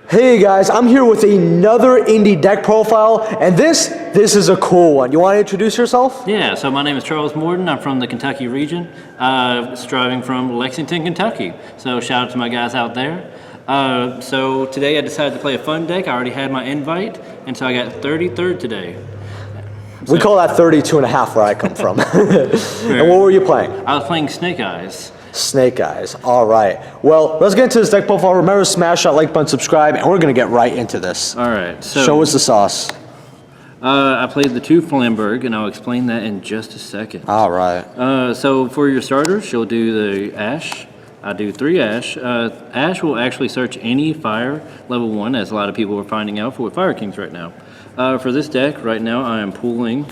Hey guys, I'm here with another indie deck profile, and this is a cool one. You want to introduce yourself? Yeah, so my name is Charles Morton. I'm from the Kentucky region, striving from Lexington, Kentucky. So shout out to my guys out there. So today I decided to play a fun deck. I already had my invite, and so I got 33rd today. We call that 32 and a half where I come from. And what were you playing? I was playing Snake Eyes. Snake Eyes. All right. Well, let's get into this deck profile. Remember to smash that like button, subscribe, and we're going to get right into this. All right. So show us the sauce. I played the 2 Flamberg, and I'll explain that in just a second. All right. So for your starters, you'll do the Ash. I do 3 Ash. Ash will actually search any fire level 1, as a lot of people are finding out for Fire Kings right now. For this deck, right now, I am pulling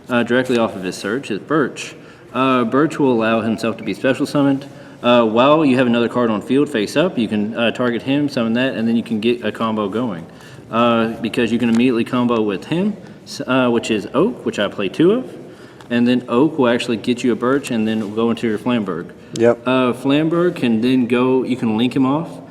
directly off of his search is Birch. Birch will allow himself to be special summoned. While you have another card on field face up, you can target him, summon that, and then you can get a combo going. Because you can immediately combo with him, which is Oak, which I play 2 of. And then Oak will actually get you a Birch and then go into your Flamberg. Yep. Flamberg can then go, you can link him off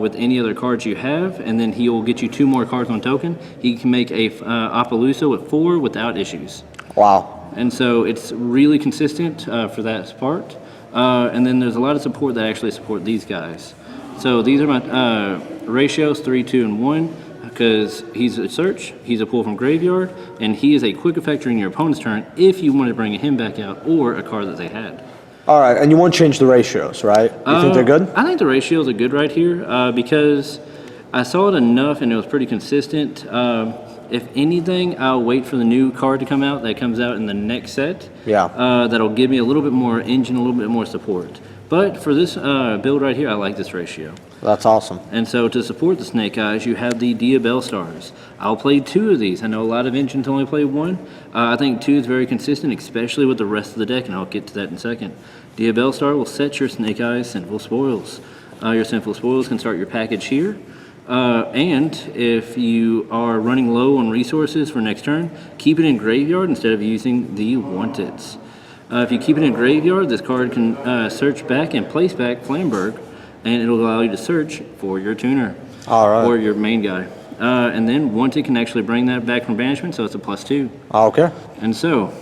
with any other cards you have, and then he will get you 2 more cards on token. He can make a Appaloosa with 4 without issues. Wow. And so it's really consistent for that part. And then there's a lot of support that actually support these guys. So these are my ratios, 3, 2, and 1, because he's a search, he's a pull from graveyard, and he is a quick effect during your opponent's turn if you want to bring him back out or a card that they had. All right, and you won't change the ratios, right? You think they're good? I think the ratios are good right here because I saw it enough and it was pretty consistent. If anything, I'll wait for the new card to come out that comes out in the next set. Yeah. That'll give me a little bit more engine, a little bit more support. But for this build right here, I like this ratio. That's awesome. And so to support the Snake Eyes, you have the Diabell Stars. I'll play 2 of these. I know a lot of engines only play 1. I think 2 is very consistent, especially with the rest of the deck, and I'll get to that in a second. Diabell Star will set your Snake Eyes Sinful Spoils. Your Sinful Spoils can start your package here. And if you are running low on resources for next turn, keep it in graveyard instead of using the Wanteds. If you keep it in graveyard, this card can search back and place back Flamberg, and it'll allow you to search for your tuner. All right. Or your main guy. And then Wanted can actually bring that back from banishment, so it's a +2. Okay. And so,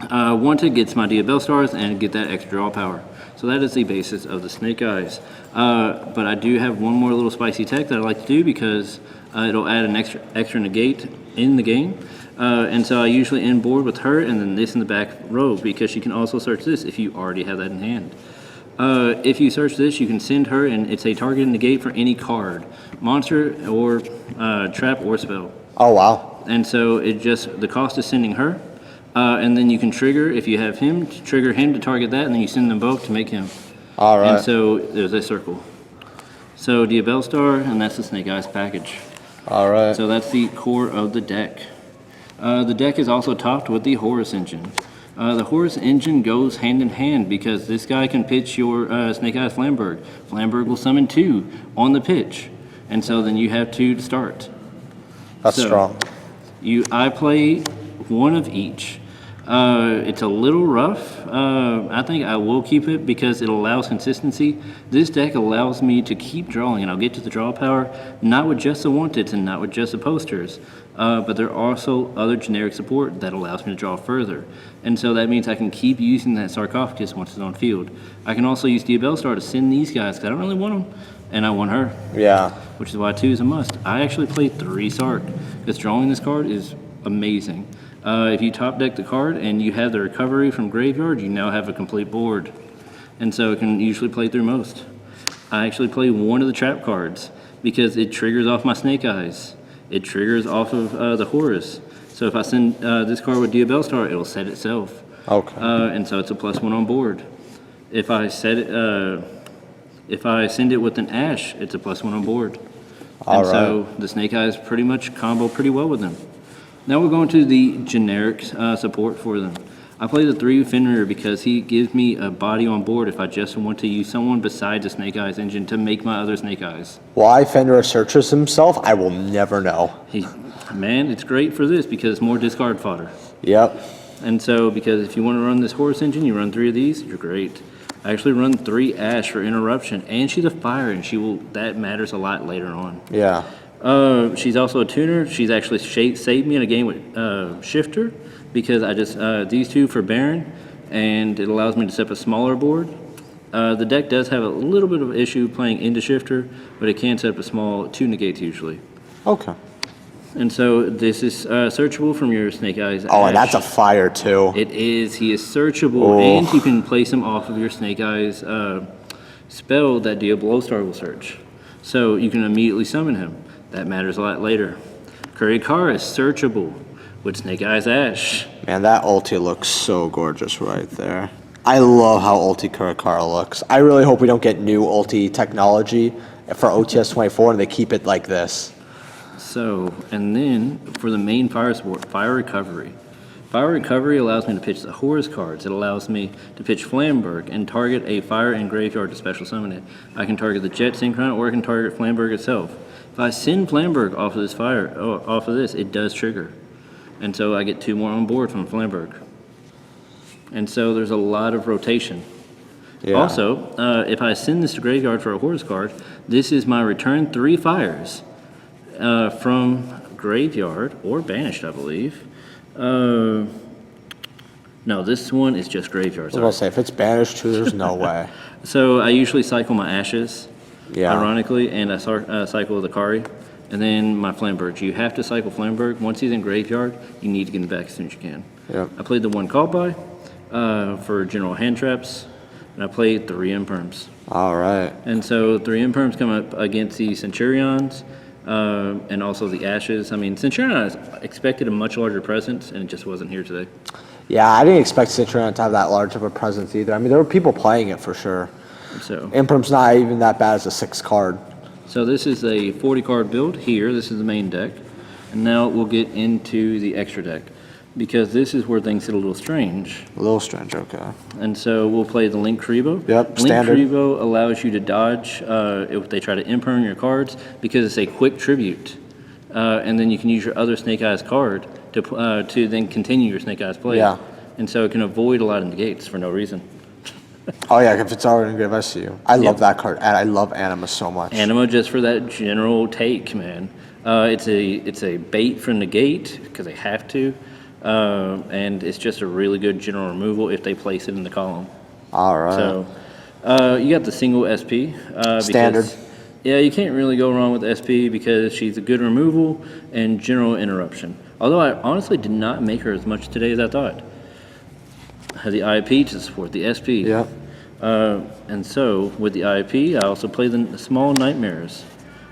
Wanted gets my Diabell Stars and get that extra draw power. So that is the basis of the Snake Eyes. But I do have one more little spicy tech that I like to do because it'll add an extra negate in the game. And so I usually end board with her and then this in the back row because she can also search this if you already have that in hand. If you search this, you can send her and it's a target negate for any card, monster or trap or spell. Oh, wow. And so it just, the cost is sending her. And then you can trigger, if you have him, to trigger him to target that, and then you send them both to make him. All right. And so there's a circle. So Diabell Star, and that's the Snake Eyes package. All right. So that's the core of the deck. The deck is also topped with the Horus engine. The Horus engine goes hand in hand because this guy can pitch your Snake Eyes Flamberg. Flamberg will summon 2 on the pitch. And so then you have 2 to start. That's strong. I play 1 of each. It's a little rough. I think I will keep it because it allows consistency. This deck allows me to keep drawing, and I'll get to the draw power, not with just the Wanteds and not with just the posters, but there are also other generic support that allows me to draw further. And so that means I can keep using that Sarcophagus once it's on field. I can also use Diabell Star to send these guys, because I don't really want them, and I want her. Yeah. Which is why 2 is a must. I actually play 3 Sark, because drawing this card is amazing. If you top deck the card and you have the recovery from graveyard, you now have a complete board. And so it can usually play through most. I actually play 1 of the trap cards because it triggers off my Snake Eyes. It triggers off of the Horus. So if I send this card with Diabell Star, it'll set itself. Okay. And so it's a +1 on board. If I set it, if I send it with an Ash, it's a +1 on board. And so the Snake Eyes pretty much combo pretty well with them. Now we're going to the generic support for them. I play the 3 Fenrir because he gives me a body on board if I just want to use someone besides the Snake Eyes engine to make my other Snake Eyes. Why Fenrir searches himself, I will never know. Man, it's great for this because it's more discard fodder. Yep. And so, because if you want to run this Horus engine, you run 3 of these, you're great. I actually run 3 Ash for interruption, and she's a fire, and that matters a lot later on. Yeah. She's also a tuner. She's actually saved me in a game with Shifter because I just these two for Baron, and it allows me to set up a smaller board. The deck does have a little bit of issue playing into Shifter, but it can set up a small 2 negates usually. Okay. And so this is searchable from your Snake Eyes. Oh, and Ash. that's a fire too. It is. He is searchable, and you can place him off of your Snake Eyes spell that Diabolostar will search. So you can immediately summon him. That matters a lot later. Kurikara is searchable with Snake Eyes Ash. Man, that ulti looks so gorgeous right there. I love how ulti Kurikara looks. I really hope we don't get new ulti technology for OTS 24 and they keep it like this. So, and then for the main fire support, Fire Recovery. Fire Recovery allows me to pitch the Horus cards. It allows me to pitch Flamberg and target a fire and graveyard to special summon it. I can target the Jet Synchron or I can target Flamberg itself. If I send Flamberg off of this, it does trigger. And so I get 2 more on board from Flamberg. And so there's a lot of rotation. Yeah. Also, if I send this to graveyard for a Horus card, this is my return 3 fires from graveyard or banished, I believe. No, this one is just graveyard. I was gonna say, if it's banished too, there's no way. So I usually cycle my Ashes, Yeah. ironically, and I cycle the Kari, and then my Flamberg. You have to cycle Flamberg. Once he's in graveyard, you need to get him back as soon as you can. Yep. I played the 1 called by for general hand traps, and I played 3 Imperms. All right. And so 3 Imperms come up against the Centurions and also the Ashes. I mean, Centurion expected a much larger presence, and it just wasn't here today. Yeah, I didn't expect Citron to have that large of a presence either. I mean, there were people playing it for sure. So, Imprim's not even that bad as a 6 card. so this is a 40 card build here. This is the main deck. And now we'll get into the extra deck because this is where things get a little strange. A little strange, okay. And so we'll play the Link Kribo. Yep, standard. Link Kribo allows you to dodge if they try to imperm your cards because it's a quick tribute. And then you can use your other Snake Eyes card to then continue your Snake Eyes play. Yeah. And so it can avoid a lot of negates for no reason. Oh yeah, if it's already going to give us to you. I love that card, and I love Anima so much. Anima just for that general take, man. It's a bait for negate because they have to. And it's just a really good general removal if they place it in the column. All right. So you got the single SP. Standard. Because, yeah, you can't really go wrong with SP because she's a good removal and general interruption. Although I honestly did not make her as much today as I thought. I had the IIP to support the SP. Yep. And so with the IIP, I also play the small Nightmares.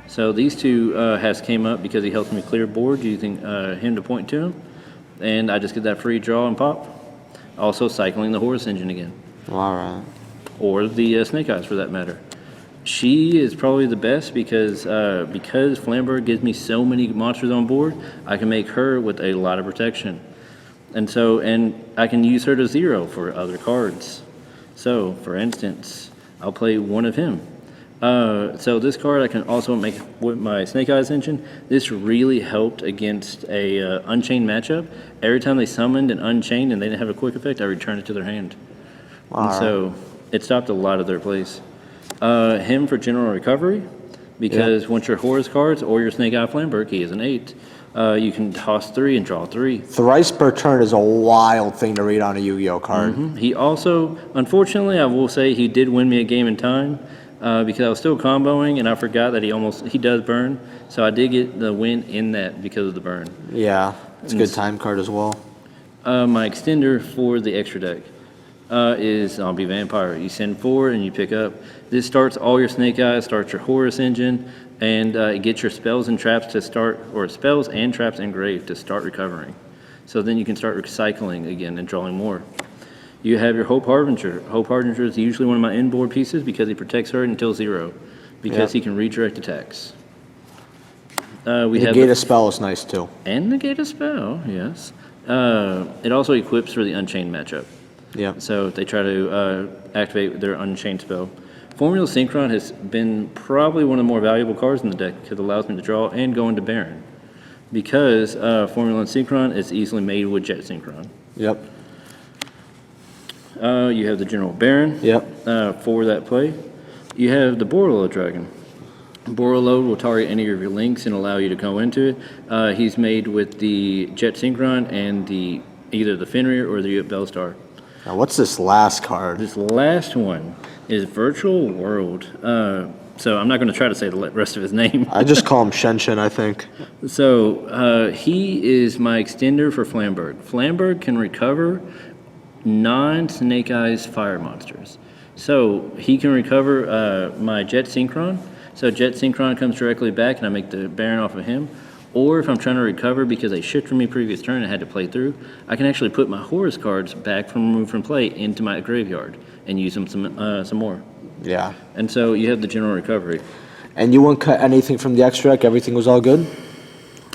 So these two has came up because he helps me clear board using him to point to him. And I just get that free draw and pop. Also cycling the Horus engine again. All right. Or the Snake Eyes for that matter. She is probably the best because Flamberg gives me so many monsters on board, I can make her with a lot of protection. And I can use her to 0 for other cards. So, for instance, I'll play one of him. So this card I can also make with my Snake Eyes engine. This really helped against a Unchained matchup. Every time they summoned and Unchained and they didn't have a quick effect, I returned it to their hand. So it stopped a lot of their plays. Him for general recovery, because once your Horus cards or your Snake Eye Flamberg, he is an 8. You can toss 3 and draw 3. Thrice per turn is a wild thing to read on a Yu-Gi-Oh card. He also, unfortunately, I will say he did win me a game in time because I was still comboing and I forgot that he does burn. So I did get the win in that because of the burn. Yeah, it's a good time card as well. My extender for the extra deck is Zombie Vampire. You send 4 and you pick up. This starts all your Snake Eyes, starts your Horus engine, and it gets your spells and traps to start, or spells and traps engraved to start recovering. So then you can start recycling again and drawing more. You have your Hope Harbinger. Hope Harbinger is usually one of my inboard pieces because he protects her until 0, because he can redirect attacks. Negate a spell is nice too. And negate a spell, yes. It also equips for the Unchained matchup. Yeah. So if they try to activate their Unchained spell. Formula Synchron has been probably one of the more valuable cards in the deck because it allows me to draw and go into Baron. Because Formula Synchron is easily made with Jet Synchron. Yep. You have the General Baron. Yep. For that play. You have the Borolo Dragon. Borolo will target any of your links and allow you to go into it. He's made with the Jet Synchron and either the Fenrir or the Bellstar. Now, what's this last card? This last one is Virtual World. So I'm not going to try to say the rest of his name. I just call him Shen, I think. So he is my extender for Flamberg. Flamberg can recover non-Snake Eyes fire monsters. So he can recover my Jet Synchron. So Jet Synchron comes directly back and I make the Baron off of him. Or if I'm trying to recover because they shipped from me previous turn and I had to play through, I can actually put my Horus cards back from removed from play into my graveyard and use them some more. Yeah. And so you have the general recovery. And you wouldn't cut anything from the extra deck? Everything was all good?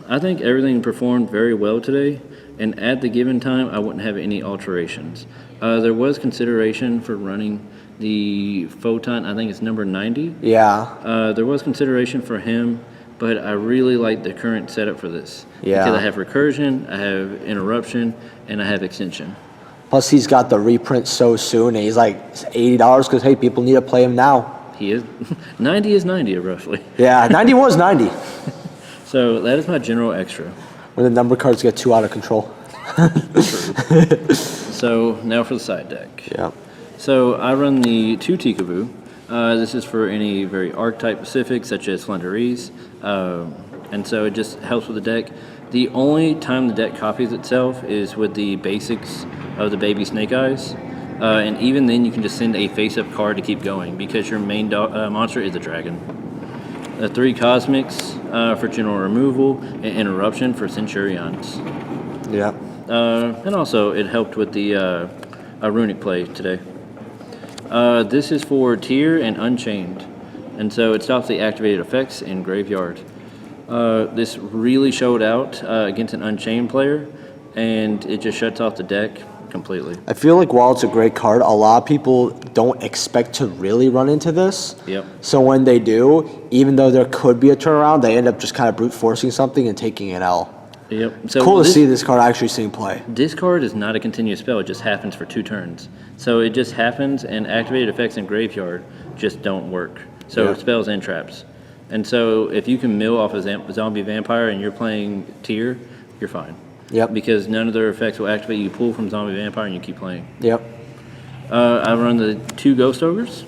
I think everything performed very well today, and at the given time, I wouldn't have any alterations. There was consideration for running the Photon, I think it's number 90. Yeah. There was consideration for him, but I really like the current setup for this. Yeah. Because I have recursion, I have interruption, and I have extension. Plus, he's got the reprint so soon, and he's like $80 because, hey, people need to play him now. He is. 90 is 90, roughly. Yeah, 90 was 90. So that is my general extra. When the number cards get too out of control. True. So now for the side deck. Yeah. So I run the 2 Tikaboo. This is for any very archetype specific, such as Slenderies. And so it just helps with the deck. The only time the deck copies itself is with the basics of the baby Snake Eyes. And even then you can just send a face-up card to keep going because your main monster is a dragon. 3 Cosmics for general removal and interruption for Centurions. Yeah. And also it helped with the runic play today. This is for Tier and Unchained, and so it stops the activated effects in Graveyard. This really showed out against an Unchained player, and it just shuts off the deck completely. I feel like while it's a great card, a lot of people don't expect to really run into this. Yep. So when they do, even though there could be a turnaround, they end up just kind of brute forcing something and taking an L. Yep. So cool to see this card actually seeing play. This card is not a continuous spell. It just happens for 2 turns. So it just happens, and activated effects in Graveyard just don't work. So spells and traps. And so if you can mill off a zombie vampire and you're playing Tier, you're fine. Yep. Because none of their effects will activate. You pull from zombie vampire and you keep playing. Yep. I run the 2 Ghost Ogres.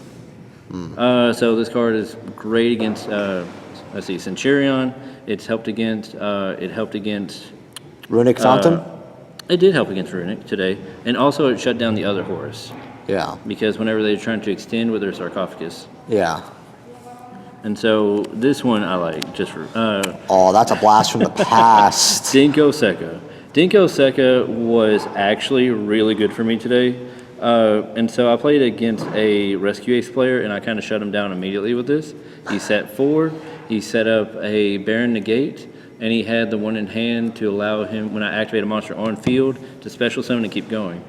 So this card is great against, let's see, Centurion. It's helped against, Runic Fountain? It did help against Runic today. And also it shut down the other Horus. Yeah. Because whenever they're trying to extend with their sarcophagus. Yeah. And so this one I like just for... oh, that's a blast from the past. Dinko Sekka. Dinko Sekka was actually really good for me today. And so I played against a Rescue Ace player, and I kind of shut him down immediately with this. He set 4. He set up a Baron Negate, and he had the one in hand to allow him, when I activate a monster on field, to special summon and keep going.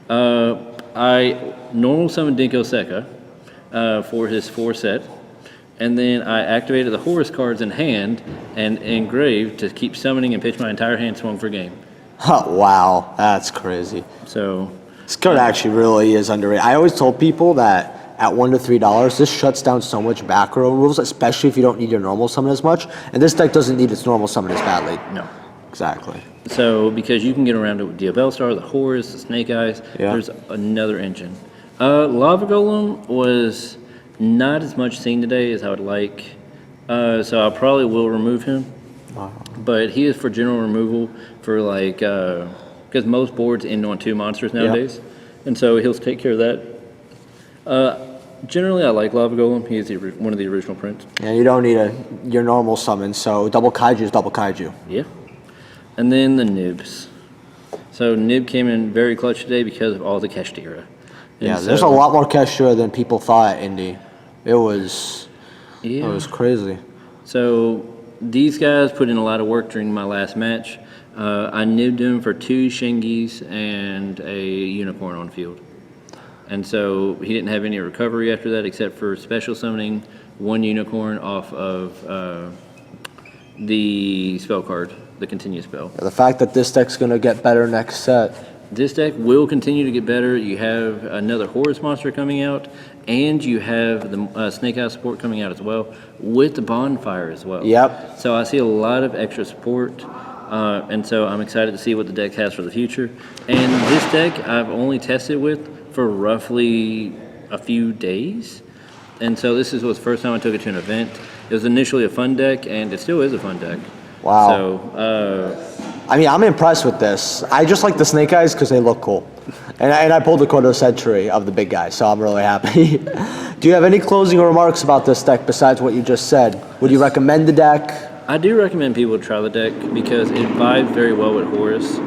I normal summoned Dinko Sekka for his 4 set. And then I activated the Horus cards in hand and engraved to keep summoning and pitch my entire hand swung for game. Oh, wow, that's crazy. So this card actually really is underrated. I always told people that at $1 to $3, this shuts down so much back row rules, especially if you don't need your normal summon as much. And this deck doesn't need its normal summon as badly. No. Exactly. So because you can get around it with the Bellstar, the Horus, the Snake Eyes, there's another engine. Lava Golem was not as much seen today as I would like, so I probably will remove him. Wow. But he is for general removal for like, because most boards end on 2 monsters nowadays, and so he'll take care of that. Generally, I like Lava Golem. He is one of the original prints. Yeah, you don't need your normal summon, so double Kaiju is double Kaiju. Yeah. And then the Nibs. So Nib came in very clutch today because of all the Kashtira. Yeah, there's a lot more Kashtira than people thought at Indy. It was crazy. So these guys put in a lot of work during my last match. I nibbed him for 2 Shingis and a Unicorn on field. And so he didn't have any recovery after that except for special summoning 1 Unicorn off of the spell card, the continue spell. Yeah, the fact that this deck's going to get better next set This deck will continue to get better. You have another Horus monster coming out, and you have the Snake Eye support coming out as well, with the Bonfire as well. Yep. So I see a lot of extra support, and so I'm excited to see what the deck has for the future. And this deck I've only tested with for roughly a few days, and so this was the first time I took it to an event. It was initially a fun deck, and it still is a fun deck. Wow. So, I mean, I'm impressed with this. I just like the Snake Eyes because they look cool. And I pulled the quarter century of the big guy, so I'm really happy. Do you have any closing remarks about this deck besides what you just said? Would you recommend the deck? I do recommend people try the deck because it vibes very well with Horus.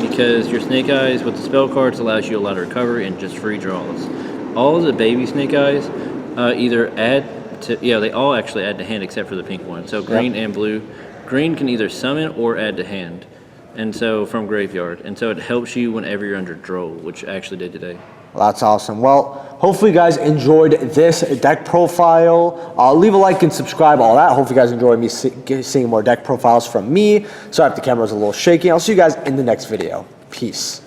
Because your Snake Eyes with the spell cards allows you a lot of recovery and just free draws. All of the baby Snake Eyes either add to, they all actually add to hand except for the pink one. So green and blue. Green can either summon or add to hand, and so from graveyard. And so it helps you whenever you're under draw, which I actually did today. Well, that's awesome. Well, hopefully you guys enjoyed this deck profile. Leave a like and subscribe, all that. Hopefully you guys enjoy me seeing more deck profiles from me. Sorry if the camera's a little shaky. I'll see you guys in the next video. Peace.